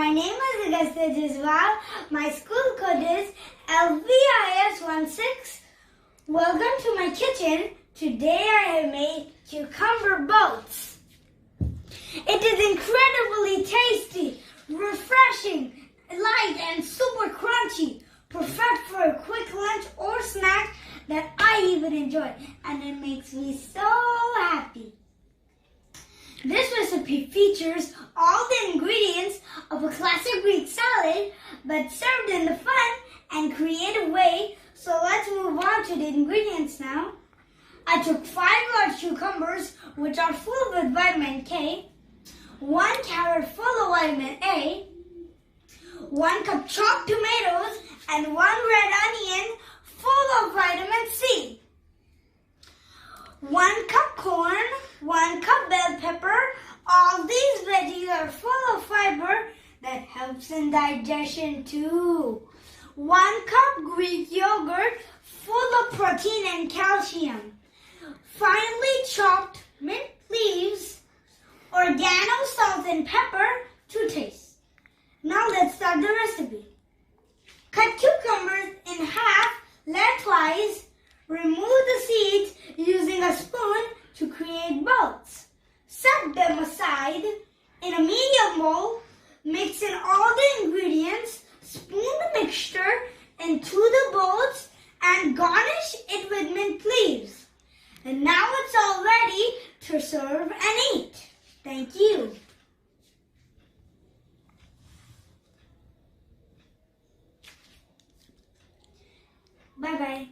My name is Agastya Jaiswal. My school code is LVIS16. Welcome to my kitchen. Today I have made cucumber boats. It is incredibly tasty, refreshing, light and super crunchy. Perfect for a quick lunch or snack that I even enjoy, and it makes me so happy. This recipe features all the ingredients of a classic Greek salad, but served in a fun and creative way. So let's move on to the ingredients now. I took 5 large cucumbers, which are full with vitamin K, 1 carrot full of vitamin A, 1 cup chopped tomatoes, and 1 red onion full of vitamin C. 1 cup corn, 1 cup bell pepper. All these veggies are full of fiber that helps in digestion too. 1 cup Greek yogurt full of protein and calcium. Finely chopped mint leaves, oregano, salt and pepper to taste. Now let's start the recipe. Cut cucumbers in half lengthwise. Remove the seeds using a spoon to create boats. Set them aside. In a medium bowl, mix in all the ingredients, spoon the mixture into the boats, and garnish it with mint leaves. And now it's all ready to serve and eat. Thank you. Bye-bye.